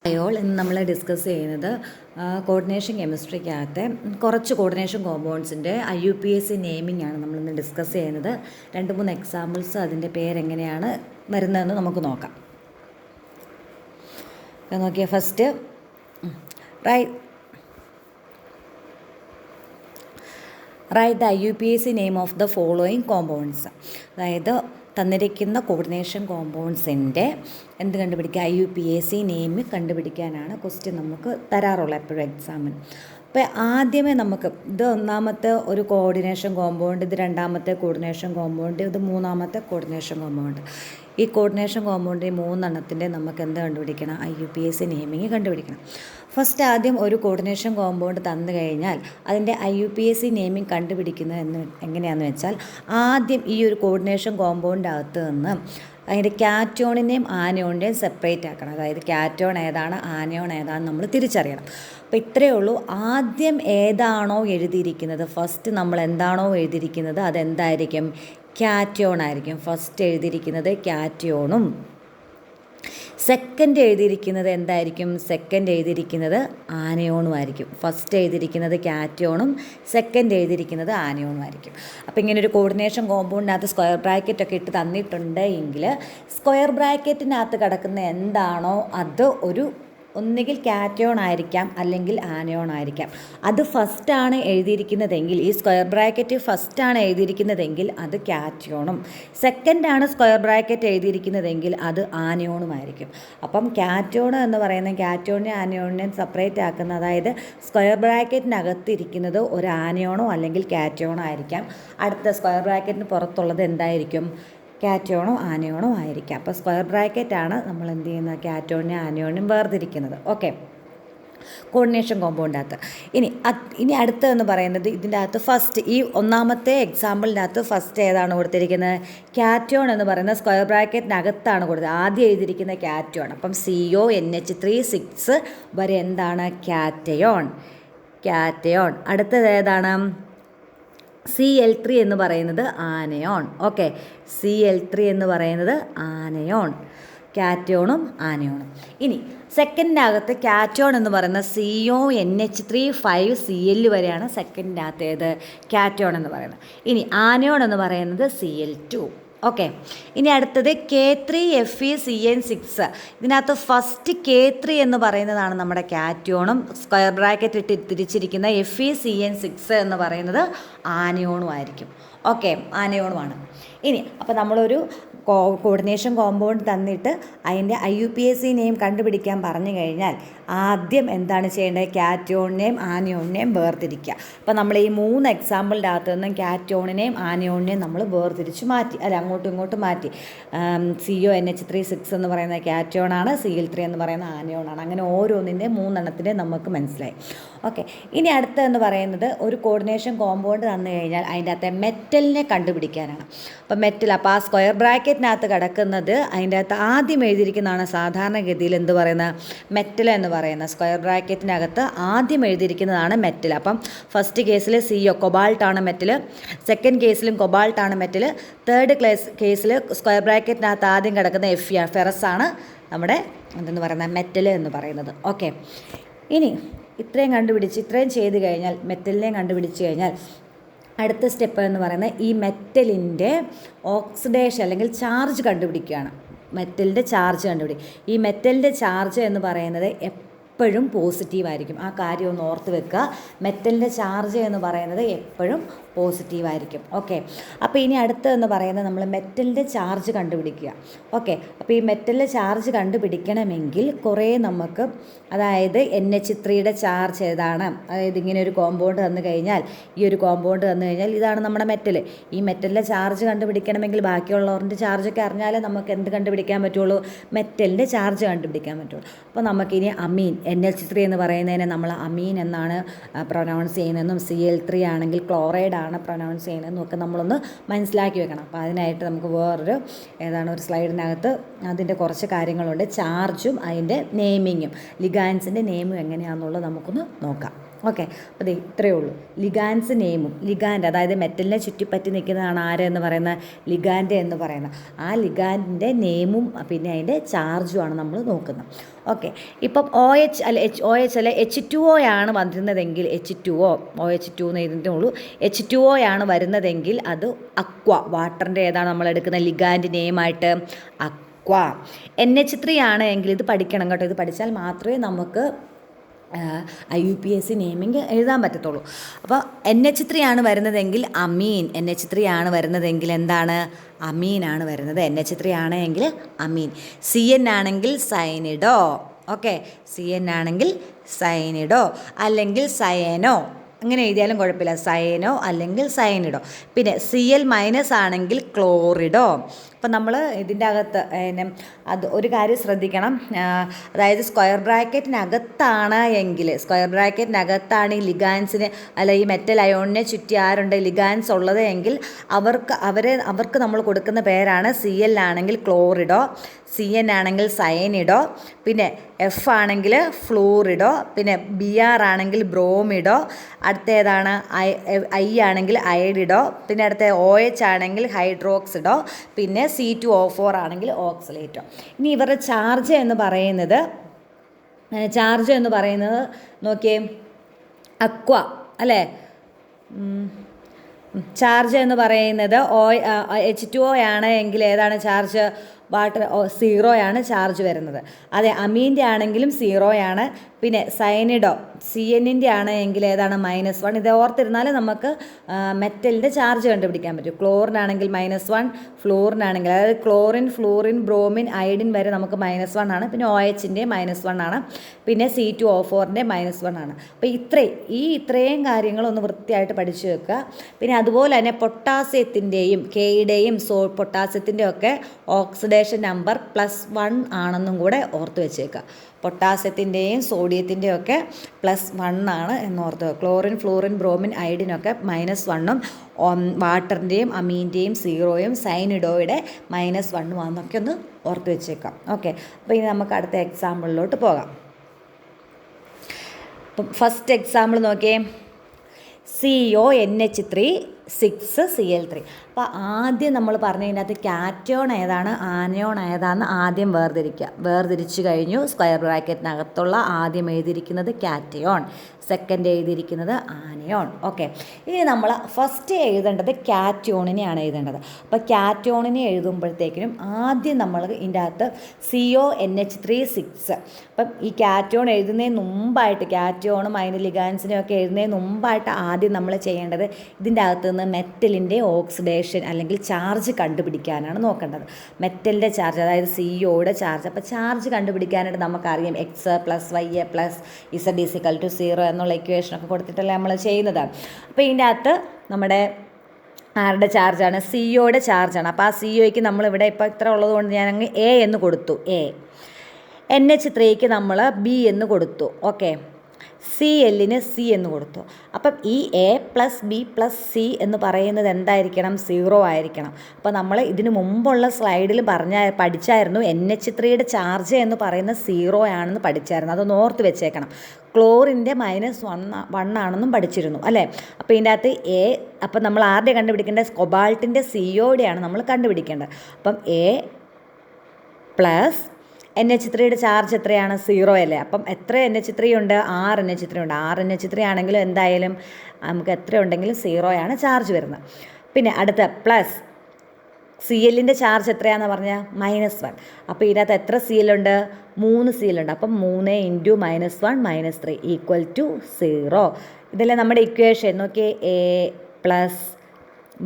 അയോൾ ഇന്ന് നമ്മൾ ഡിസ്കസ് ചെയ്യുന്നത് കോർഡിനേഷൻ കെമിസ്ട്രിക്കകത്തെ കുറച്ച് കോർഡിനേഷൻ കോമ്പൗണ്ട്സിൻ്റെ IUPAC നെയിമിംഗ് ആണ് നമ്മളിന്ന് ഡിസ്കസ് ചെയ്യുന്നത്. 2-3 എക്സാമ്പിൾസ് അതിൻ്റെ പേരെങ്ങനെയാണ് വരുന്നതെന്ന് നമുക്ക് നോക്കാം. നോക്കിയാൽ first write the IUPAC name of the following compounds. അതായത് തന്നിരിക്കുന്ന കോർഡിനേഷൻ കോമ്പൗണ്ട്സിൻ്റെ എന്ത് കണ്ടുപിടിക്കുക, IUPAC നെയിം കണ്ടുപിടിക്കാനാണ് ക്വസ്റ്റ്യൻ നമുക്ക് തരാറുള്ളത് എപ്പോഴും എക്സാമിന്. അപ്പോൾ ആദ്യമേ നമുക്ക് ഇത് ഒന്നാമത്തെ ഒരു കോർഡിനേഷൻ കോമ്പൗണ്ട്, ഇത് രണ്ടാമത്തെ കോർഡിനേഷൻ കോമ്പൗണ്ട്, ഇത് മൂന്നാമത്തെ കോർഡിനേഷൻ കോമ്പൗണ്ട്. ഈ കോർഡിനേഷൻ കോമ്പൗണ്ടിൻ്റെ 3 എണ്ണത്തിൻ്റെ നമുക്ക് എന്ത് കണ്ടുപിടിക്കണം, IUPAC നെയിമിങ് കണ്ടുപിടിക്കണം. ഫസ്റ്റ് ആദ്യം ഒരു കോർഡിനേഷൻ കോമ്പൗണ്ട് തന്നു കഴിഞ്ഞാൽ അതിൻ്റെ IUPAC നെയിമിങ് കണ്ടുപിടിക്കുന്നത് എങ്ങനെയാണെന്ന് വെച്ചാൽ, ആദ്യം ഈ ഒരു കോർഡിനേഷൻ കോമ്പൗണ്ടിൻ്റെ അകത്ത് നിന്ന് അതിൻ്റെ കാറ്റോണിനെയും ആനയോണിനെയും സെപ്പറേറ്റ് ആക്കണം. അതായത് കാറ്റോൺ ഏതാണ്, ആനയോൺ ഏതാണെന്ന് നമ്മൾ തിരിച്ചറിയണം. അപ്പോൾ ഇത്രയേ ഉള്ളൂ. ആദ്യം ഏതാണോ എഴുതിയിരിക്കുന്നത്, ഫസ്റ്റ് നമ്മൾ എന്താണോ എഴുതിയിരിക്കുന്നത് അതെന്തായിരിക്കും, കാറ്റോൺ ആയിരിക്കും. ഫസ്റ്റ് എഴുതിയിരിക്കുന്നത് കാറ്റോണും സെക്കൻഡ് എഴുതിയിരിക്കുന്നത് എന്തായിരിക്കും, സെക്കൻഡ് എഴുതിയിരിക്കുന്നത് ആനയോണും ആയിരിക്കും. ഫസ്റ്റ് എഴുതിയിരിക്കുന്നത് കാറ്റോണും സെക്കൻഡ് എഴുതിയിരിക്കുന്നത് ആനയോണും ആയിരിക്കും. അപ്പോൾ ഇങ്ങനെ ഒരു കോർഡിനേഷൻ കോമ്പൗണ്ടിനകത്ത് സ്ക്വയർ ബ്രാക്കറ്റൊക്കെ ഇട്ട് തന്നിട്ടുണ്ട് എങ്കിൽ സ്ക്വയർ ബ്രാക്കറ്റിനകത്ത് കിടക്കുന്ന എന്താണോ അത് ഒന്നുകിൽ കാറ്റയോൺ ആയിരിക്കാം അല്ലെങ്കിൽ ആനയോൺ ആയിരിക്കാം. അത് ഫസ്റ്റാണ് എഴുതിയിരിക്കുന്നതെങ്കിൽ, ഈ സ്ക്വയർ ബ്രാക്കറ്റ് ഫസ്റ്റാണ് എഴുതിയിരിക്കുന്നതെങ്കിൽ അത് കാറ്റയോണും, സെക്കൻഡാണ് സ്ക്വയർ ബ്രാക്കറ്റ് എഴുതിയിരിക്കുന്നതെങ്കിൽ അത് ആനയോണുമായിരിക്കും. അപ്പം കാറ്റയോൺ എന്ന് പറയുന്നത് കാറ്റയോണിനെ ആനയോണിനെയും സെപ്പറേറ്റ് ആക്കുന്ന, അതായത് സ്ക്വയർ ബ്രാക്കറ്റിനകത്തിരിക്കുന്നത് ഒരു ആനയോണോ അല്ലെങ്കിൽ കാറ്റയോണോ ആയിരിക്കാം. അടുത്ത സ്ക്വയർ ബ്രാക്കറ്റിന് പുറത്തുള്ളത് എന്തായിരിക്കും, കാറ്റോണോ ആനയോണോ ആയിരിക്കാം. അപ്പോൾ സ്ക്വയർ ബ്രാക്കറ്റാണ് നമ്മൾ എന്ത് ചെയ്യുന്നത്, കാറ്റോണിനെ ആനയോണിനും വേർതിരിക്കുന്നത്. ഓക്കെ, കോർഡിനേഷൻ കോമ്പൗണ്ടിനകത്ത്. ഇനി അടുത്തതെന്ന് പറയുന്നത് ഇതിൻ്റെ അകത്ത് ഫസ്റ്റ്, ഈ ഒന്നാമത്തെ എക്സാമ്പിളിൻ്റെ അകത്ത് ഫസ്റ്റ് ഏതാണ് കൊടുത്തിരിക്കുന്നത്, കാറ്റോൺ എന്ന് പറയുന്ന സ്ക്വയർ ബ്രാക്കറ്റിനകത്താണ് കൊടുത്തത്. ആദ്യം എഴുതിയിരിക്കുന്ന കാറ്റോൺ. അപ്പം CONH3 വരെ എന്താണ്, കാറ്റയോൺ. അടുത്തത് ഏതാണ്, Cl3 എന്ന് പറയുന്നത് ആനയോൺ. ഓക്കെ, Cl3 എന്ന് പറയുന്നത് ആനയോൺ, കാറ്റോണും ആനയോണും. ഇനി സെക്കൻഡിനകത്ത് കാറ്റോൺ എന്ന് പറയുന്ന CONH3 വരെയാണ് സെക്കൻഡിനകത്ത് ഏത്, കാറ്റോൺ എന്ന് പറയുന്നത്. ഇനി ആനയോൺ എന്ന് പറയുന്നത് Cl2. ഓക്കെ, ഇനി അടുത്തത് K3FeCN6. ഇതിനകത്ത് ഫസ്റ്റ് K3 എന്ന് പറയുന്നതാണ് നമ്മുടെ കാറ്റോണും, സ്ക്വയർ ബ്രാക്കറ്റ് ഇട്ട് തിരിച്ചിരിക്കുന്ന FeCN6 എന്ന് പറയുന്നത് ആനയോണും ആയിരിക്കും. ഓക്കെ, ആനയോണുമാണ്. ഇനി അപ്പോൾ നമ്മളൊരു കോർഡിനേഷൻ കോമ്പൗണ്ട് തന്നിട്ട് അതിൻ്റെ IUPAC നെയിം കണ്ടുപിടിക്കാൻ പറഞ്ഞു കഴിഞ്ഞാൽ ആദ്യം എന്താണ് ചെയ്യേണ്ടത്, കാറ്റോണിനെയും ആനയോണിനെയും വേർതിരിക്കുക. അപ്പോൾ നമ്മൾ ഈ 3 എക്സാമ്പിളിൻ്റെ അകത്ത് നിന്നും കാറ്റോണിനെയും ആനയോണിനെയും നമ്മൾ വേർതിരിച്ച് മാറ്റി, അങ്ങോട്ടും ഇങ്ങോട്ടും മാറ്റി. CONH3 എന്ന് പറയുന്ന കാറ്റോണാണ്, Cl3 എന്ന് പറയുന്ന ആനയോണാണ്. അങ്ങനെ ഓരോന്നിൻ്റെ 3 എണ്ണത്തിൻ്റെ നമുക്ക് മനസ്സിലായി. ഓക്കെ, ഇനി അടുത്തതെന്ന് പറയുന്നത് ഒരു കോർഡിനേഷൻ കോമ്പൗണ്ട് തന്നു കഴിഞ്ഞാൽ അതിൻ്റെ അകത്തെ മെറ്റലിനെ കണ്ടുപിടിക്കാനാണ്. അപ്പോൾ മെറ്റൽ, ആ സ്ക്വയർ ബ്രാക്കറ്റിനകത്ത് കിടക്കുന്നത് അതിൻ്റെ അകത്ത് ആദ്യം എഴുതിയിരിക്കുന്നതാണ് സാധാരണഗതിയിൽ എന്ത് പറയുന്നത്, മെറ്റൽ എന്ന് പറയുന്നത്. സ്ക്വയർ ബ്രാക്കറ്റിനകത്ത് ആദ്യം എഴുതിയിരിക്കുന്നതാണ് മെറ്റൽ. അപ്പം ഫസ്റ്റ് കേസിൽ CO കൊബാൾട്ടാണ് മെറ്റൽ, സെക്കൻഡ് കേസിലും കൊബാൾട്ടാണ് മെറ്റൽ, തേർഡ് കേസിൽ സ്ക്വയർ ബ്രാക്കറ്റിനകത്ത് ആദ്യം കിടക്കുന്ന ഫെറസ് ആണ് നമ്മുടെ എന്തെന്ന് പറയുന്നത്, മെറ്റൽ എന്ന് പറയുന്നത്. ഓക്കെ, ഇനി ഇത്രയും ചെയ്ത് കഴിഞ്ഞാൽ, മെറ്റലിനെയും കണ്ടുപിടിച്ച് കഴിഞ്ഞാൽ അടുത്ത സ്റ്റെപ്പ് എന്ന് പറയുന്നത് ഈ മെറ്റലിൻ്റെ ഓക്സിഡേഷൻ അല്ലെങ്കിൽ ചാർജ് കണ്ടുപിടിക്കുകയാണ്. മെറ്റലിൻ്റെ ചാർജ് കണ്ടുപിടിക്കും. ഈ മെറ്റലിൻ്റെ ചാർജ് എന്ന് പറയുന്നത് എപ്പോഴും പോസിറ്റീവായിരിക്കും. ആ കാര്യം ഒന്ന് ഓർത്ത് വെക്കുക. മെറ്റലിൻ്റെ ചാർജ് എന്ന് പറയുന്നത് എപ്പോഴും പോസിറ്റീവായിരിക്കും. ഓക്കെ, അപ്പോൾ ഇനി അടുത്തതെന്ന് പറയുന്നത് നമ്മൾ മെറ്റലിൻ്റെ ചാർജ് കണ്ടുപിടിക്കുക. ഓക്കെ, അപ്പോൾ ഈ മെറ്റലിൻ്റെ ചാർജ് കണ്ടുപിടിക്കണമെങ്കിൽ കുറേ നമുക്ക്, അതായത് NH3 ചാർജ് ഏതാണ്, അതായത് ഇങ്ങനെ ഒരു കോമ്പൗണ്ട് തന്നു കഴിഞ്ഞാൽ, ഈ ഒരു കോമ്പൗണ്ട് തന്നു കഴിഞ്ഞാൽ ഇതാണ് നമ്മുടെ മെറ്റൽ. ഈ മെറ്റലിൻ്റെ ചാർജ് കണ്ടുപിടിക്കണമെങ്കിൽ ബാക്കിയുള്ളവരുടെ ചാർജൊക്കെ അറിഞ്ഞാലേ നമുക്ക് എന്ത് കണ്ടുപിടിക്കാൻ പറ്റുള്ളൂ, മെറ്റലിൻ്റെ ചാർജ് കണ്ടുപിടിക്കാൻ പറ്റുള്ളൂ. അപ്പോൾ നമുക്കിനി അമീൻ, NH3 എന്ന് പറയുന്നതിനെ നമ്മൾ അമീൻ എന്നാണ് പ്രൊനൗൺസ് ചെയ്യുന്നതെന്നും Cl3 ആണെങ്കിൽ ക്ലോറൈഡ് ആണ് പ്രൊനൗൺസ് ചെയ്യുന്നതെന്നും ഒക്കെ നമ്മളൊന്ന് മനസ്സിലാക്കി വെക്കണം. അപ്പോൾ അതിനായിട്ട് നമുക്ക് വേറൊരു ഒരു സ്ലൈഡിനകത്ത് അതിൻ്റെ കുറച്ച് കാര്യങ്ങളുണ്ട്. ചാർജും അതിൻ്റെ നെയിമിങ്ങും, ലിഗാൻസിൻ്റെ നെയിമും എങ്ങനെയാണെന്നുള്ളത് നമുക്കൊന്ന് നോക്കാം. ഓക്കെ, അപ്പോൾ ഇത്രയേ ഉള്ളൂ. ലിഗാൻസ് നെയിമും ലിഗാൻഡ്, അതായത് മെറ്റലിനെ ചുറ്റിപ്പറ്റി നിൽക്കുന്നതാണ് ആര് എന്ന് പറയുന്ന ലിഗാൻഡ് എന്ന് പറയുന്നത്. ആ ലിഗാൻഡിൻ്റെ നെയിമും പിന്നെ അതിൻ്റെ ചാർജുമാണ് നമ്മൾ നോക്കുന്നത്. ഓക്കെ, ഇപ്പം OH അല്ല H2O ആണ് വന്നിരുന്നതെങ്കിൽ OH2 എന്ന് എഴുതുന്നതേ ഉള്ളൂ. H2O ആണ് വരുന്നതെങ്കിൽ അത് അക്വ, വാട്ടറിൻ്റെ ഏതാണ് നമ്മൾ എടുക്കുന്ന ലിഗാൻഡ് നെയിമായിട്ട് അക്വ. NH3 ആണ് എങ്കിൽ ഇത് പഠിക്കണം കേട്ടോ, ഇത് പഠിച്ചാൽ മാത്രമേ നമുക്ക് IUPAC നെയിമിങ് എഴുതാൻ പറ്റത്തുള്ളൂ. അപ്പോൾ NH3 ആണ് വരുന്നതെങ്കിൽ അമീൻ, NH3 ആണ് വരുന്നതെങ്കിൽ എന്താണ്, അമീനാണ് വരുന്നത്. NH3 ആണെങ്കിൽ അമീൻ. CN ആണെങ്കിൽ സൈനിഡോ. ഓക്കെ, CN ആണെങ്കിൽ സൈനിഡോ അല്ലെങ്കിൽ സയനോ, അങ്ങനെ എഴുതിയാലും കുഴപ്പമില്ല. സയനോ അല്ലെങ്കിൽ സയനിഡോ. പിന്നെ Cl- ആണെങ്കിൽ ക്ലോറിഡോ. അപ്പം നമ്മൾ ഇതിൻ്റെ അകത്ത് അത് ഒരു കാര്യം ശ്രദ്ധിക്കണം, അതായത് സ്ക്വയർ ബ്രാക്കറ്റിനകത്താണ് ഈ ലിഗാൻസിന് ഈ മെറ്റൽ അയോണിനെ ചുറ്റി ആരുണ്ട്, ലിഗാൻസ് ഉള്ളത് എങ്കിൽ അവർക്ക് നമ്മൾ കൊടുക്കുന്ന പേരാണ് Cl ആണെങ്കിൽ ക്ലോറിഡോ, CN ആണെങ്കിൽ സയനിഡോ, പിന്നെ F ആണെങ്കിൽ ഫ്ലൂറിഡോ, പിന്നെ Br ആണെങ്കിൽ ബ്രോമിഡോ, അടുത്ത ഏതാണ് I ആണെങ്കിൽ അയഡിഡോ, പിന്നെ അടുത്ത OH ആണെങ്കിൽ ഹൈഡ്രോക്സിഡോ, പിന്നെ C2O4 ആണെങ്കിൽ ഓക്സലേറ്റോ. ഇനി ഇവരുടെ ചാർജ് എന്ന് പറയുന്നത് നോക്കിയേ, അക്വ അല്ലേ. ചാർജ് എന്ന് പറയുന്നത് H2O ആണ് എങ്കിൽ ഏതാണ് ചാർജ്, വാട്ടർ 0 ആണ് ചാർജ് വരുന്നത്. അതെ, അമീൻ്റെ ആണെങ്കിലും 0 ആണ്. പിന്നെ സയനിഡോ CN-ൻ്റെ ആണ് എങ്കിൽ ഏതാണ് -1. ഇത് ഓർത്തിരുന്നാൽ നമുക്ക് മെറ്റലിൻ്റെ ചാർജ് കണ്ടുപിടിക്കാൻ പറ്റും. ക്ലോറിനാണെങ്കിൽ -1, ഫ്ലൂറിനാണെങ്കിൽ, അതായത് ക്ലോറിൻ, ഫ്ലൂറിൻ, ബ്രോമിൻ, അയഡിൻ വരെ നമുക്ക് -1 ആണ്. പിന്നെ OH-ൻ്റെ -1 ആണ്. പിന്നെ C2O4-ൻ്റെ -1 ആണ്. അപ്പോൾ ഇത്രയും കാര്യങ്ങളൊന്ന് വൃത്തിയായിട്ട് പഠിച്ചു വെക്കുക. പിന്നെ അതുപോലെ തന്നെ പൊട്ടാസ്യത്തിൻ്റെയും Kയുടെയും പൊട്ടാസ്യത്തിൻ്റെ ഒക്കെ ഓക്സിഡേഷൻ നമ്പർ +1 ആണെന്നും കൂടെ ഓർത്ത് വെച്ചേക്കുക. പൊട്ടാസ്യത്തിൻ്റെയും സോഡിയത്തിൻ്റെയും ഒക്കെ +1 ആണ് എന്നോർത്ത്. ക്ലോറിൻ, ഫ്ലൂറിൻ, ബ്രോമിൻ, അയഡിനൊക്കെ -1ഉം, വാട്ടറിൻ്റെയും അമീൻ്റെയും 0ഉം, സൈനിഡോയുടെ -1ഉം ആണെന്നൊക്കെ ഒന്ന് ഓർത്ത് വെച്ചേക്കാം. ഓക്കെ, അപ്പോൾ ഇനി നമുക്ക് അടുത്ത എക്സാമ്പിളിലോട്ട് പോകാം. അപ്പം ഫസ്റ്റ് എക്സാമ്പിൾ നോക്കിയേ, CONH3 6Cl3. അപ്പോൾ ആദ്യം നമ്മൾ പറഞ്ഞതിനകത്ത് കാറ്റോൺ ഏതാണ്, ആനയോൺ ഏതാണെന്ന് ആദ്യം വേർതിരിച്ച് കഴിഞ്ഞു. സ്ക്വയർ ബ്രാക്കറ്റിനകത്തുള്ള ആദ്യം എഴുതിയിരിക്കുന്നത് കാറ്റയോൺ, സെക്കൻഡ് എഴുതിയിരിക്കുന്നത് ആനയോൺ. ഓക്കെ, ഇനി നമ്മൾ ഫസ്റ്റ് എഴുതേണ്ടത് കാറ്റോണിനെയാണ് എഴുതേണ്ടത്. അപ്പോൾ കാറ്റോണിനെ എഴുതുമ്പോഴത്തേക്കിനും ആദ്യം നമ്മൾ ഇതിൻ്റെ അകത്ത് CONH3 6. അപ്പം ഈ കാറ്റോൺ എഴുതുന്നതിന് മുമ്പായിട്ട്, കാറ്റോണും അതിന് ലിഗാൻസിനും ഒക്കെ എഴുതുന്നതിന് മുമ്പായിട്ട് ആദ്യം നമ്മൾ ചെയ്യേണ്ടത് ഇതിൻ്റെ അകത്ത് നിന്ന് മെറ്റലിൻ്റെ ഓക്സിഡേഷൻ അല്ലെങ്കിൽ ചാർജ് കണ്ടുപിടിക്കാനാണ് നോക്കേണ്ടത്. മെറ്റലിൻ്റെ ചാർജ്, അതായത് COയുടെ ചാർജ്. അപ്പോൾ ചാർജ് കണ്ടുപിടിക്കാനായിട്ട് നമുക്കറിയാം X + Y + Z = 0 എന്നുള്ള ഇക്വേഷനൊക്കെ കൊടുത്തിട്ടല്ലേ നമ്മൾ ചെയ്യുന്നത്. അപ്പോൾ ഇതിൻ്റെ അകത്ത് നമ്മുടെ ആരുടെ ചാർജാണ്, COയുടെ ചാർജാണ്. അപ്പോൾ ആ COയ്ക്ക് നമ്മളിവിടെ ഇപ്പോൾ ഇത്ര ഉള്ളതുകൊണ്ട് ഞാൻ അങ്ങ് A എന്ന് കൊടുത്തു. NH3ക്ക് നമ്മൾ B എന്ന് കൊടുത്തു. ഓക്കെ, Cl-ന് C എന്ന് കൊടുത്തു. അപ്പം ഈ A + B + C എന്ന് പറയുന്നത് എന്തായിരിക്കണം, 0 ആയിരിക്കണം. അപ്പോൾ നമ്മൾ ഇതിന് മുമ്പുള്ള സ്ലൈഡിൽ പഠിച്ചായിരുന്നു NH3യുടെ ചാർജ് എന്ന് പറയുന്നത് 0 ആണെന്ന് പഠിച്ചായിരുന്നു. അതൊന്ന് ഓർത്ത് വെച്ചേക്കണം. ക്ലോറിൻ്റെ -1 ആണെന്നും പഠിച്ചിരുന്നു അല്ലേ. അപ്പോൾ ഇതിൻ്റെ അകത്ത് അപ്പം നമ്മൾ ആരുടെ കണ്ടുപിടിക്കേണ്ടത്, കൊബാൾട്ടിൻ്റെ COയുടെയാണ് നമ്മൾ കണ്ടുപിടിക്കേണ്ടത്. അപ്പം A + NH3യുടെ ചാർജ് എത്രയാണ്, 0 അല്ലേ. അപ്പം എത്ര NH3 ഉണ്ട്, 6 NH3 ഉണ്ട്. 6 NH3 ആണെങ്കിലും എന്തായാലും നമുക്ക് എത്ര ഉണ്ടെങ്കിലും 0 ആണ് ചാർജ് വരുന്നത്. പിന്നെ അടുത്ത പ്ലസ് Cl-ൻ്റെ ചാർജ് എത്രയാണെന്ന് പറഞ്ഞാൽ -1. അപ്പോൾ ഇതിനകത്ത് എത്ര Cl ഉണ്ട്, 3 Cl ഉണ്ട്. അപ്പം 3 × -1 - 3 = 0. ഇതല്ലേ നമ്മുടെ ഇക്വേഷൻ. നോക്കിയേ, A +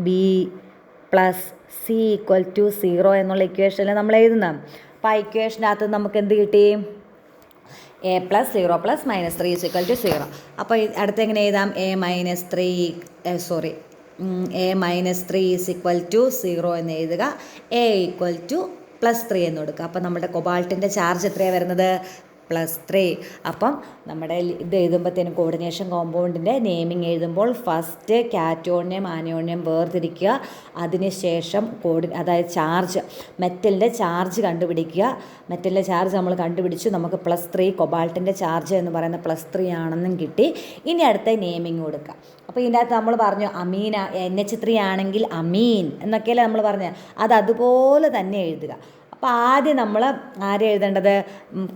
B + C = 0 എന്നുള്ള ഇക്വേഷനിൽ നമ്മൾ എഴുതുന്നത്. അപ്പോൾ ആ ഇക്വേഷനകത്ത് നമുക്ക് എന്ത് കിട്ടി, A + 0 + -3 = 0. അപ്പോൾ അടുത്ത് എങ്ങനെ എഴുതാം, A - 3 = 0 എന്ന് എഴുതുക. A = +3 എന്ന് കൊടുക്കുക. അപ്പോൾ നമ്മുടെ കൊബാൾട്ടിൻ്റെ ചാർജ് എത്രയാണ് വരുന്നത്, +3. അപ്പം നമ്മുടെ ഇത് എഴുതുമ്പോഴത്തേനും കോർഡിനേഷൻ കോമ്പൗണ്ടിൻ്റെ നെയിമിങ് എഴുതുമ്പോൾ ഫസ്റ്റ് കാറ്റോണിയം ആനോണിയം വേർതിരിക്കുക. അതിനുശേഷം അതായത് ചാർജ്, മെറ്റലിൻ്റെ ചാർജ് കണ്ടുപിടിക്കുക. മെറ്റലിൻ്റെ ചാർജ് നമ്മൾ കണ്ടുപിടിച്ചു, നമുക്ക് +3, കൊബാൾട്ടിൻ്റെ ചാർജ് എന്ന് പറയുന്നത് +3 ആണെന്നും കിട്ടി. ഇനി അടുത്ത നെയിമിങ് കൊടുക്കുക. അപ്പോൾ ഇതിൻ്റെ അകത്ത് നമ്മൾ പറഞ്ഞു അമീൻ NH3 ആണെങ്കിൽ അമീൻ എന്നൊക്കെയല്ലേ നമ്മൾ പറഞ്ഞത്, അത് അതുപോലെ തന്നെ എഴുതുക. അപ്പോൾ ആദ്യം നമ്മൾ ആരെ എഴുതേണ്ടത്,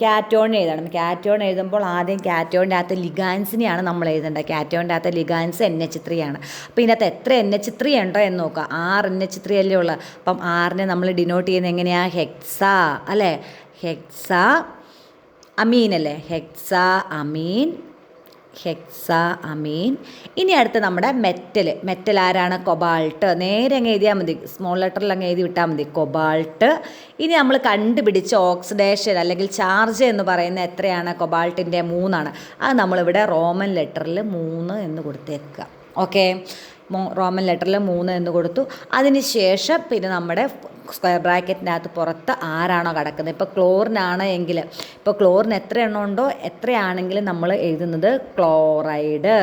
കാറ്റോൺ എഴുതണം. കാറ്റോൺ എഴുതുമ്പോൾ ആദ്യം കാറ്റോണിൻ്റെ അകത്ത് ലിഗാൻസിനെയാണ് നമ്മൾ എഴുതേണ്ടത്. കാറ്റോണിൻ്റെ അകത്ത് ലിഗാൻസ് NH3 ആണ്. അപ്പോൾ ഇതിനകത്ത് എത്ര NH3 ഉണ്ടോ എന്ന് നോക്കുക. 6 NH3 അല്ലേ ഉള്ളൂ. അപ്പം 6നെ നമ്മൾ ഡിനോട്ട് ചെയ്യുന്നത് എങ്ങനെയാണ്, ഹെക്സാ അല്ലേ, ഹെക്സാ അമീൻ അല്ലേ, ഹെക്സാ അമീൻ. ഇനി അടുത്ത് നമ്മുടെ മെറ്റൽ ആരാണ്, കൊബാൾട്ട്. നേരെ അങ്ങ് എഴുതിയാൽ മതി, സ്മോൾ ലെറ്ററിൽ അങ്ങ് എഴുതി വിട്ടാൽ മതി, കൊബാൾട്ട്. ഇനി നമ്മൾ കണ്ടുപിടിച്ച ഓക്സിഡേഷൻ അല്ലെങ്കിൽ ചാർജ് എന്ന് പറയുന്നത് എത്രയാണ്, കൊബാൾട്ടിൻ്റെ 3 ആണ്. അത് നമ്മളിവിടെ റോമൻ ലെറ്ററിൽ 3 എന്ന് കൊടുത്തേക്കുക. ഓക്കെ, റോമൻ ലെറ്ററിൽ 3 എന്ന് കൊടുത്തു. അതിന് ശേഷം പിന്നെ നമ്മുടെ സ്ക്വയർ ബ്രാക്കറ്റിൻ്റെ അകത്ത് പുറത്ത് ആരാണോ കിടക്കുന്നത്, ഇപ്പോൾ ക്ലോറിനാണ് എങ്കിൽ, ഇപ്പോൾ ക്ലോറിന് എത്ര എണ്ണം ഉണ്ടോ എത്രയാണെങ്കിലും നമ്മൾ എഴുതുന്നത് ക്ലോറൈഡ്.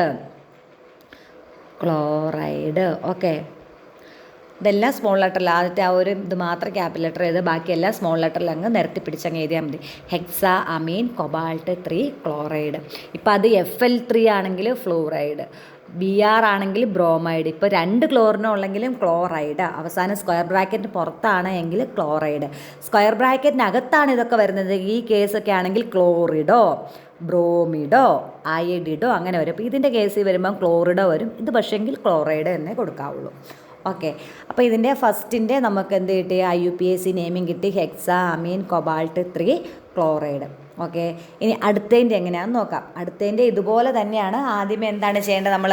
ഓക്കെ, ഇതെല്ലാം സ്മോൾ ലെറ്ററിൽ, ആദ്യത്തെ ആ ഒരു ഇത് മാത്രം ക്യാപിറ്റൽ ലെറ്റർ ചെയ്ത് ബാക്കിയെല്ലാം സ്മോൾ ലെറ്ററിൽ അങ്ങ് നിരത്തി പിടിച്ചങ്ങ് എഴുതിയാൽ മതി. ഹെക്സാ അമീൻ കൊബാൾട്ട് 3 ക്ലോറൈഡ്. ഇപ്പോൾ അത് FL3 ആണെങ്കിൽ ഫ്ലൂറൈഡ്, Br ആണെങ്കിൽ ബ്രോമൈഡ്. ഇപ്പോൾ 2 ക്ലോറിനോ ഉള്ളെങ്കിലും ക്ലോറൈഡ്. അവസാനം സ്ക്വയർ ബ്രാക്കറ്റിന് പുറത്താണ് എങ്കിൽ ക്ലോറൈഡ്. സ്ക്വയർ ബ്രാക്കറ്റിനകത്താണ് ഇതൊക്കെ വരുന്നത്. ഈ കേസൊക്കെ ആണെങ്കിൽ ക്ലോറിഡോ, ബ്രോമിഡോ, അയഡിഡോ അങ്ങനെ വരും. അപ്പോൾ ഇതിൻ്റെ കേസിൽ വരുമ്പം ക്ലോറിഡോ വരും. ഇത് പക്ഷേങ്കിൽ ക്ലോറൈഡ് എന്നേ കൊടുക്കാവുള്ളൂ. ഓക്കെ, അപ്പോൾ ഇതിൻ്റെ ഫസ്റ്റിൻ്റെ നമുക്ക് എന്ത് കിട്ടി, IUPAC നെയിമിങ് കിട്ടി, ഹെക്സാ അമീൻ കൊബാൾട്ട് 3 ക്ലോറൈഡ്. ഓക്കെ, ഇനി അടുത്തതിൻ്റെ എങ്ങനെയാണെന്ന് നോക്കാം. അടുത്തതിൻ്റെ ഇതുപോലെ തന്നെയാണ്. ആദ്യമേ എന്താണ് ചെയ്യേണ്ടത്, നമ്മൾ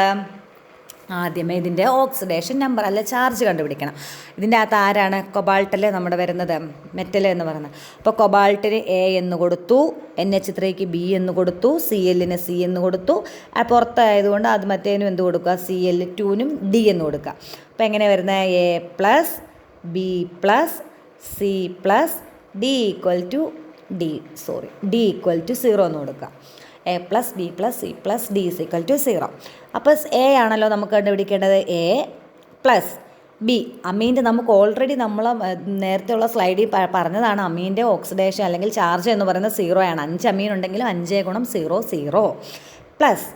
ആദ്യമേ ഇതിൻ്റെ ഓക്സിഡേഷൻ നമ്പർ അല്ല ചാർജ് കണ്ടുപിടിക്കണം. ഇതിൻ്റെ അകത്ത് ആരാണ്, കൊബാൾട്ടല്ലേ നമ്മുടെ വരുന്നത്, മെറ്റൽ എന്ന് പറയുന്നത്. അപ്പോൾ കൊബാൾട്ടിന് A എന്ന് കൊടുത്തു, NH3ക്ക് B എന്ന് കൊടുത്തു, Clന് C എന്ന് കൊടുത്തു. പുറത്തായതുകൊണ്ട് അത് മറ്റേനും എന്ത് കൊടുക്കുക, Cl2നും D എന്ന് കൊടുക്കുക. അപ്പോൾ എങ്ങനെ വരുന്നത്, D = 0 എന്ന് കൊടുക്കുക. A+B+C+D = 0. അപ്പോൾ A ആണല്ലോ നമുക്ക് കണ്ടുപിടിക്കേണ്ടത്, A+B. അമീൻ്റെ നമുക്ക് ഓൾറെഡി നമ്മൾ നേരത്തെയുള്ള സ്ലൈഡിൽ പറഞ്ഞതാണ്, അമീൻ്റെ ഓക്സിഡേഷൻ അല്ലെങ്കിൽ ചാർജ് എന്ന് പറയുന്നത് 0 ആണ്. 5 അമീൻ ഉണ്ടെങ്കിലും 5 × 0 0 പ്ലസ്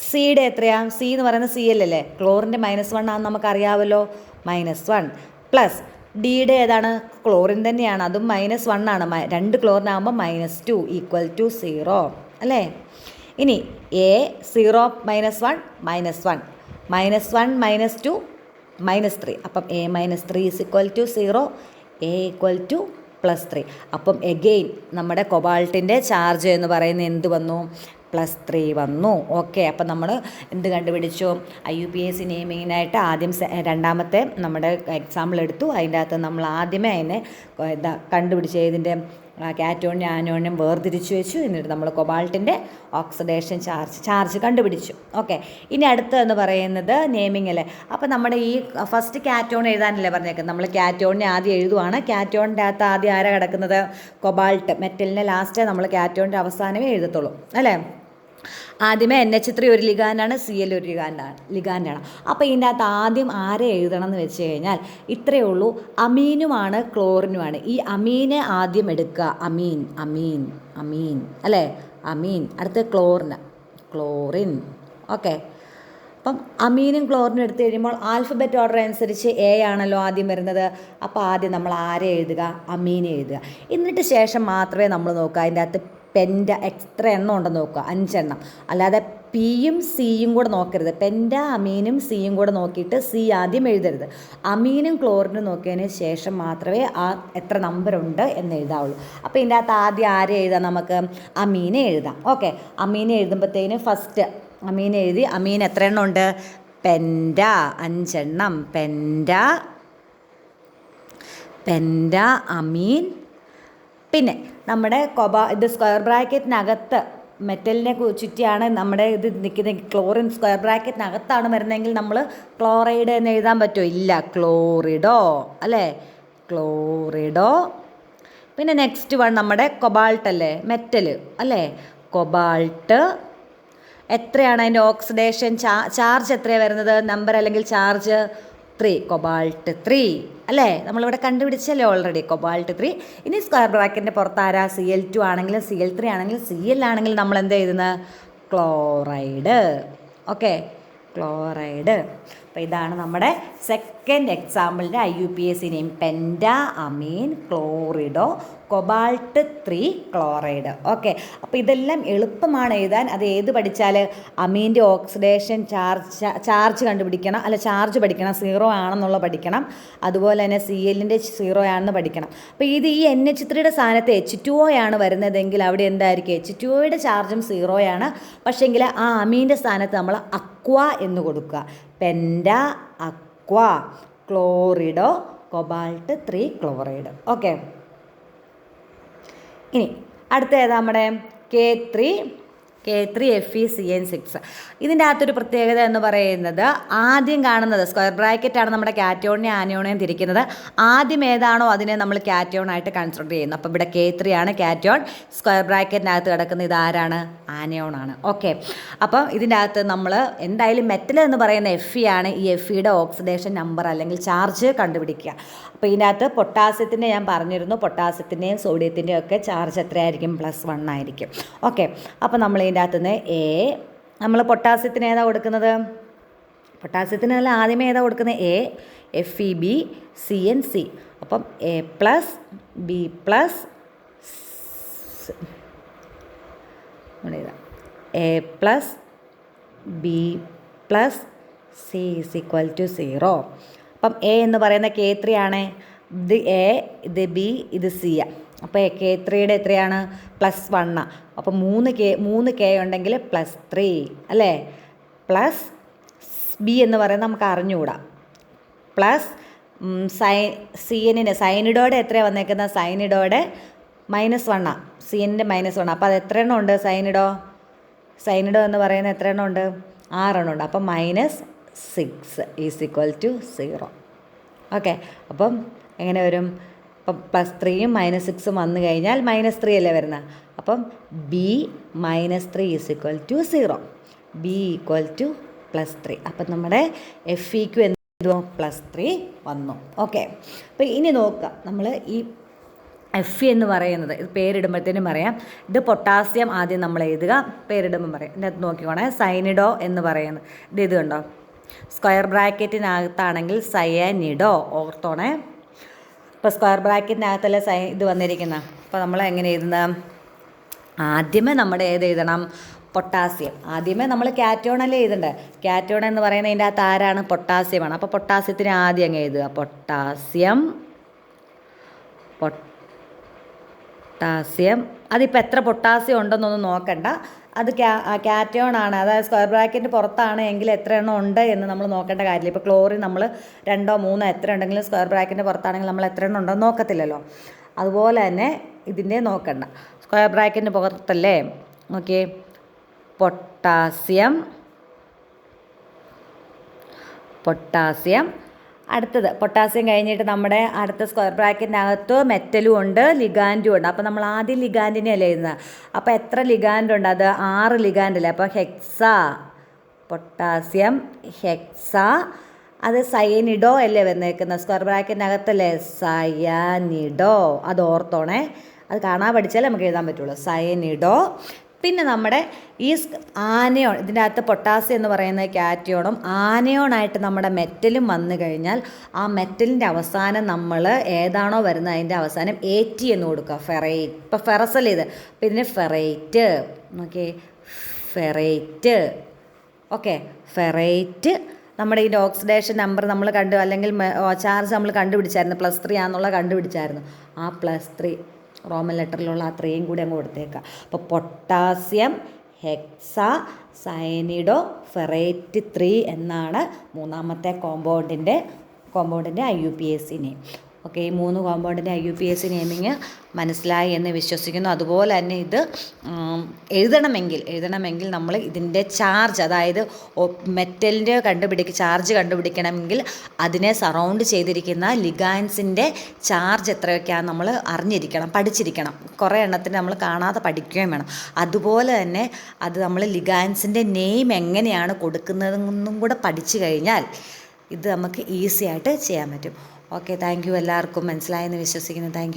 സിയുടെ എത്രയാണ്, C എന്ന് പറയുന്നത് Cl അല്ലേ, ക്ലോറിൻ്റെ -1 ആണെന്ന് നമുക്കറിയാമല്ലോ, -1 പ്ലസ് ഡിയുടെ ഏതാണ്, ക്ലോറിൻ തന്നെയാണ്, അതും -1 ആണ്. 2 ക്ലോറിനാകുമ്പോൾ -2 = 0 അല്ലേ. ഇനി A 0 -1 -1 -1 -2 -3. അപ്പം A - 3 = 0, A = +3. അപ്പം എഗെയിൻ നമ്മുടെ കൊബാൾട്ടിൻ്റെ ചാർജ് എന്ന് പറയുന്നത് എന്ത് വന്നു, +3 വന്നു. ഓക്കെ, അപ്പം നമ്മൾ എന്ത് കണ്ടുപിടിച്ചു, IUPAC നെയിമിങ്ങിനായിട്ട് ആദ്യം രണ്ടാമത്തെ നമ്മുടെ എക്സാമ്പിൾ എടുത്തു. അതിൻ്റെ അകത്ത് നമ്മൾ ആദ്യമേ അതിനെ കണ്ടുപിടിച്ച് ഇതിൻ്റെ കാറ്റോണിയം ആനോണിയം വേർതിരിച്ചു വെച്ചു. എന്നിട്ട് നമ്മൾ കൊബാൾട്ടിൻ്റെ ഓക്സിഡേഷൻ ചാർജ് കണ്ടുപിടിച്ചു. ഓക്കെ, ഇനി അടുത്തതെന്ന് പറയുന്നത് നെയിമിങ് അല്ലേ. അപ്പോൾ നമ്മുടെ ഈ ഫസ്റ്റ് കാറ്റോൺ എഴുതാനല്ലേ പറഞ്ഞേക്കുന്നത്, നമ്മൾ കാറ്റോണിനെ ആദ്യം എഴുതുവാണ്. കാറ്റോണിൻ്റെ അകത്ത് ആദ്യം ആരാ കിടക്കുന്നത്, കൊബാൾട്ട്. മെറ്റലിനെ ലാസ്റ്റേ നമ്മൾ കാറ്റോണിൻ്റെ അവസാനമേ എഴുതത്തുള്ളൂ അല്ലേ. ആദ്യമേ NH3 ഒരു ലിഗാൻഡാണ്, Cl ഒരു ലിഗാൻഡാണ്. അപ്പോൾ ഇതിൻ്റെ അകത്ത് ആദ്യം ആരെ എഴുതണം എന്ന് വെച്ച് കഴിഞ്ഞാൽ ഇത്രയേ ഉള്ളൂ, അമീനുമാണ് ക്ലോറിനുമാണ്. ഈ അമീനെ ആദ്യം എടുക്കുക, അമീൻ അല്ലേ, അമീൻ. അടുത്ത് ക്ലോറിൻ. ഓക്കെ, അപ്പം അമീനും ക്ലോറിനും എടുത്തു കഴിയുമ്പോൾ ആൽഫബറ്റ് ഓർഡർ അനുസരിച്ച് A ആണല്ലോ ആദ്യം വരുന്നത്. അപ്പോൾ ആദ്യം നമ്മൾ ആരെ എഴുതുക, അമീനെ എഴുതുക. എന്നിട്ട് ശേഷം മാത്രമേ നമ്മൾ നോക്കുക അതിൻ്റെ അകത്ത് പെൻറ്റ എത്ര എണ്ണം ഉണ്ടെന്ന് നോക്കുക, 5 എണ്ണം. അല്ലാതെ Pയും Cയും കൂടെ നോക്കരുത്. പെൻറ്റ അമീനും Cയും കൂടെ നോക്കിയിട്ട് C ആദ്യം എഴുതരുത്. അമീനും ക്ലോറിനും നോക്കിയതിന് ശേഷം മാത്രമേ ആ എത്ര നമ്പർ ഉണ്ട് എന്ന് എഴുതാവുള്ളൂ. അപ്പോൾ ഇതിൻ്റെ അകത്ത് ആദ്യം ആരെ എഴുതാം, നമുക്ക് അമീനെ എഴുതാം. ഓക്കെ, അമീനെ എഴുതുമ്പോഴത്തേന് ഫസ്റ്റ് അമീനെ എഴുതി. അമീൻ എത്ര എണ്ണം ഉണ്ട്, പെൻറ്റ 5 എണ്ണം. പെൻറ്റ അമീൻ. പിന്നെ നമ്മുടെ ഇത് സ്ക്വയർ ബ്രാക്കറ്റിനകത്ത് മെറ്റലിനെ ചുറ്റിയാണ് നമ്മുടെ ഇത് നിൽക്കുന്നത്. ക്ലോറിൻ സ്ക്വയർ ബ്രാക്കറ്റിനകത്താണ് വരുന്നതെങ്കിൽ നമ്മൾ ക്ലോറൈഡ് എന്ന് എഴുതാൻ പറ്റുമോ, ഇല്ല, ക്ലോറിഡോ അല്ലേ, ക്ലോറിഡോ. പിന്നെ നെക്സ്റ്റ് വൺ നമ്മുടെ കൊബാൾട്ട് അല്ലേ, മെറ്റൽ അല്ലേ. കൊബാൾട്ട് എത്രയാണ് അതിൻ്റെ ഓക്സിഡേഷൻ ചാർജ് എത്രയാണ് വരുന്നത്, നമ്പർ അല്ലെങ്കിൽ ചാർജ് 3, കൊബാൾട്ട് 3 അല്ലേ. നമ്മളിവിടെ കണ്ടുപിടിച്ചല്ലേ ഓൾറെഡി, കൊബാൾട്ട് 3. ഇനി സ്ക്വയർ ബ്രാക്കറ്റിൻ്റെ പുറത്ത് ആരാ, Cl2 ആണെങ്കിലും Cl3 ആണെങ്കിലും Cl ആണെങ്കിലും നമ്മൾ എന്ത് എഴുതുന്നത്, ക്ലോറൈഡ്. Okay, chloride. അപ്പോൾ ഇതാണ് നമ്മുടെ സെക്കൻഡ് എക്സാമ്പിളിൻ്റെ IUPAC നെയിം, പെൻറ്റ അമീൻ ക്ലോറിഡോ കൊബാൾട്ട് 3 ക്ലോറൈഡ്. ഓക്കെ, അപ്പോൾ ഇതെല്ലാം എളുപ്പമാണ് എഴുതാൻ. അത് ഏത് പഠിച്ചാൽ അമീൻ്റെ ഓക്സിഡേഷൻ ചാർജ് കണ്ടുപിടിക്കണം, അല്ല ചാർജ് പഠിക്കണം, 0 ആണെന്നുള്ള പഠിക്കണം. അതുപോലെ തന്നെ Clൻ്റെ 0 ആണെന്ന് പഠിക്കണം. അപ്പോൾ ഇത് ഈ NH3യുടെ സ്ഥാനത്ത് H2O ആണ് വരുന്നതെങ്കിൽ അവിടെ എന്തായിരിക്കും, H2Oയുടെ ചാർജും 0 ആണ്. പക്ഷേങ്കിൽ ആ അമീൻ്റെ സ്ഥാനത്ത് നമ്മൾ അക്വ എന്ന് കൊടുക്കുക, penta aqua chlorido cobalt 3 chloride. Okay, ഇനി അടുത്ത ഏതാ നമ്മുടെ K3 FeCN6. ഇതിൻ്റെ അകത്തൊരു പ്രത്യേകത എന്ന് പറയുന്നത്, ആദ്യം കാണുന്നത് സ്ക്വയർ ബ്രാക്കറ്റാണ് നമ്മുടെ കാറ്റോണിനെ ആനയോണെയും തിരിക്കുന്നത്. ആദ്യം ഏതാണോ അതിനെ നമ്മൾ കാറ്റോണായിട്ട് കൺസിഡർ ചെയ്യുന്നു. അപ്പോൾ ഇവിടെ K3 ആണ് കാറ്റോൺ, സ്ക്വയർ ബ്രാക്കറ്റിനകത്ത് കിടക്കുന്ന ഇതാരാണ്, ആനയോണാണ്. ഓക്കെ, അപ്പം ഇതിൻ്റെ അകത്ത് നമ്മൾ എന്തായാലും മെറ്റൽ എന്ന് പറയുന്ന Fe ആണ്. ഈ Feയുടെ ഓക്സിഡേഷൻ നമ്പർ അല്ലെങ്കിൽ ചാർജ് കണ്ടുപിടിക്കുക. അപ്പോൾ ഇതിൻ്റെ അകത്ത് പൊട്ടാസ്യത്തിൻ്റെ ഞാൻ പറഞ്ഞിരുന്നു, പൊട്ടാസ്യത്തിൻ്റെയും സോഡിയത്തിൻ്റെയും ഒക്കെ ചാർജ് എത്രയായിരിക്കും, +1 ആയിരിക്കും. ഓക്കെ, അപ്പോൾ നമ്മൾ ഇതിൻ്റെ അകത്ത് നിന്ന് നമ്മൾ പൊട്ടാസ്യത്തിന് ഏതാ കൊടുക്കുന്നത്, പൊട്ടാസ്യത്തിന് നല്ല ആദ്യമേ ഏതാ കൊടുക്കുന്നത്, FeBCnC. അപ്പം A+B+ A+B+C = 0. അപ്പം A എന്ന് പറയുന്ന K3 ആണ്, ഇത് A, ഇത് B, ഇത് C. അപ്പോൾ K3യുടെ എത്രയാണ്, +1. അപ്പോൾ 3 K ഉണ്ടെങ്കിൽ +3 അല്ലേ. പ്ലസ് B എന്ന് പറയുന്നത് നമുക്ക് അറിഞ്ഞുകൂടാ. പ്ലസ് സൈനിഡോടെ എത്രയാണ് വന്നേക്കുന്നത്, സൈനിഡോടെ -1, CNൻ്റെ -1. അപ്പോൾ അത് എത്ര എണ്ണം ഉണ്ട്, സൈനിഡോ എന്ന് പറയുന്നത് എത്ര എണ്ണം ഉണ്ട്, 6 എണ്ണം ഉണ്ട്. അപ്പം -6 = 0. ഓക്കെ, അപ്പം എങ്ങനെ വരും, അപ്പം +3യും -6ഉം വന്നു കഴിഞ്ഞാൽ -3 അല്ലേ വരുന്നത്. അപ്പം B -3 = 0, B = +3. അപ്പം നമ്മുടെ Feq എന്ത് +3 വന്നു. ഓക്കെ, അപ്പോൾ ഇനി നോക്കുക, നമ്മൾ ഈ Fe എന്ന് പറയുന്നത് ഇത് പേരിടുമ്പോഴത്തേനും പറയാം. ഇത് പൊട്ടാസ്യം ആദ്യം നമ്മൾ എഴുതുക, പേരിടുമ്പം പറയാം. ഇതിനകത്ത് നോക്കിക്കോണേ, സൈനിഡോ എന്ന് പറയുന്നത് ഇത് കണ്ടോ, സ്ക്വയർ ബ്രാക്കറ്റിനകത്താണെങ്കിൽ സയനിഡോ ഓർത്തോണേ. ഇപ്പോൾ സ്ക്വയർ ബ്രാക്കറ്റിനകത്തല്ലേ ഇത് വന്നിരിക്കുന്ന. അപ്പോൾ നമ്മൾ എങ്ങനെ എഴുതുന്ന, ആദ്യമേ നമ്മുടെ ഏത് എഴുതണം, പൊട്ടാസ്യം. ആദ്യമേ നമ്മൾ കാറ്റോണല്ലേ എഴുതണ്ടേ, കാറ്റോൺ എന്ന് പറയുന്നത് ഇതിൻ്റെ അകത്ത് ആരാണ്, പൊട്ടാസ്യമാണ്. അപ്പോൾ പൊട്ടാസ്യത്തിന് ആദ്യം അങ്ങ് എഴുതുക, പൊട്ടാസ്യം. അതിപ്പോൾ എത്ര പൊട്ടാസ്യം ഉണ്ടെന്നൊന്നും നോക്കണ്ട, അത് കാറ്റോൺ ആണ്, അതായത് സ്ക്വയർ ബ്രാക്കറ്റിൻ്റെ പുറത്താണ് എങ്കിൽ എത്ര എണ്ണം ഉണ്ട് എന്ന് നമ്മൾ നോക്കേണ്ട കാര്യമില്ല. ഇപ്പോൾ ക്ലോറിൻ നമ്മൾ 2 3 എത്ര ഉണ്ടെങ്കിലും സ്ക്വയർ ബ്രാക്കറ്റിൻ്റെ പുറത്താണെങ്കിൽ നമ്മൾ എത്ര എണ്ണം ഉണ്ടെന്ന് നോക്കത്തില്ലല്ലോ. അതുപോലെ തന്നെ ഇതിൻ്റെ നോക്കണ്ട, സ്ക്വയർ ബ്രാക്കറ്റിൻ്റെ പുറത്തല്ലേ. Okay, potassium. അടുത്തത് പൊട്ടാസ്യം കഴിഞ്ഞിട്ട് നമ്മുടെ അടുത്ത സ്ക്വയർ ബ്രാക്കറ്റിനകത്ത് മെറ്റലും ഉണ്ട്, ലിഗാൻഡും ഉണ്ട്. അപ്പോൾ നമ്മൾ ആദ്യം ലിഗാൻഡിനെ അല്ലേ എഴുതുന്നത്. അപ്പോൾ എത്ര ലിഗാൻഡ് ഉണ്ട്, അത് 6 ലിഗാൻഡ് അല്ലേ. അപ്പോൾ പൊട്ടാസ്യം ഹെക്സ. അത് സയനിഡോ അല്ലേ വന്നേക്കുന്നത്, സ്ക്വയർ ബ്രാക്കറ്റിനകത്തല്ലേ, സയനിഡോ. അത് ഓർത്തോണേ, അത് കാണാൻ പഠിച്ചാലേ നമുക്ക് എഴുതാൻ പറ്റുള്ളൂ, സയനിഡോ. പിന്നെ നമ്മുടെ ഈ ആനയോൺ, ഇതിൻ്റെ അകത്ത് പൊട്ടാസ്യം എന്ന് പറയുന്ന കാറ്റയോണും ആനയോണായിട്ട് നമ്മുടെ മെറ്റലും വന്നു കഴിഞ്ഞാൽ ആ മെറ്റലിൻ്റെ അവസാനം നമ്മൾ ഏതാണോ വരുന്നത് അതിൻ്റെ അവസാനം AT എന്ന് കൊടുക്കുക, ഫെറൈറ്റ്. ഇപ്പോൾ ഫെറസൽ ഇത്, അപ്പോൾ ഇതിന് ferrite. Okay, ferrite. Okay, ferrite. നമ്മുടെ ഇതിൻ്റെ ഓക്സിഡേഷൻ നമ്പർ നമ്മൾ കണ്ടു, അല്ലെങ്കിൽ ചാർജ് നമ്മൾ കണ്ടുപിടിച്ചായിരുന്നു, +3 ആണെന്നുള്ള കണ്ടുപിടിച്ചായിരുന്നു. ആ +3 റോമൻ ലെറ്ററിലുള്ള ആ 3യും കൂടി അങ്ങ് കൊടുത്തേക്കുക. അപ്പോൾ പൊട്ടാസ്യം ഹെക്സ സയനിഡോ ഫെറേറ്റ് 3 എന്നാണ് മൂന്നാമത്തെ കോമ്പൗണ്ടിൻ്റെ IUPAC നെയിം. ഓക്കെ, ഈ 3 കോമ്പൗണ്ടിൻ്റെ IUPAC നെയിമിങ് മനസ്സിലായി എന്ന് വിശ്വസിക്കുന്നു. അതുപോലെ തന്നെ ഇത് എഴുതണമെങ്കിൽ നമ്മൾ ഇതിൻ്റെ ചാർജ്, അതായത് മെറ്റലിൻ്റെ ചാർജ് കണ്ടുപിടിക്കണമെങ്കിൽ അതിനെ സറൗണ്ട് ചെയ്തിരിക്കുന്ന ലിഗാൻസിൻ്റെ ചാർജ് എത്രയൊക്കെയാണ് നമ്മൾ പഠിച്ചിരിക്കണം. കുറേ എണ്ണത്തിന് നമ്മൾ കാണാതെ പഠിക്കുകയും വേണം. അതുപോലെ തന്നെ അത് നമ്മൾ ലിഗാൻസിൻ്റെ നെയിം എങ്ങനെയാണ് കൊടുക്കുന്നതെന്നും കൂടെ പഠിച്ചു കഴിഞ്ഞാൽ ഇത് നമുക്ക് ഈസി ആയിട്ട് ചെയ്യാൻ പറ്റും. Okay, thank you. എല്ലാവർക്കും മനസ്സിലായെന്ന് വിശ്വസിക്കുന്നു. Thank you.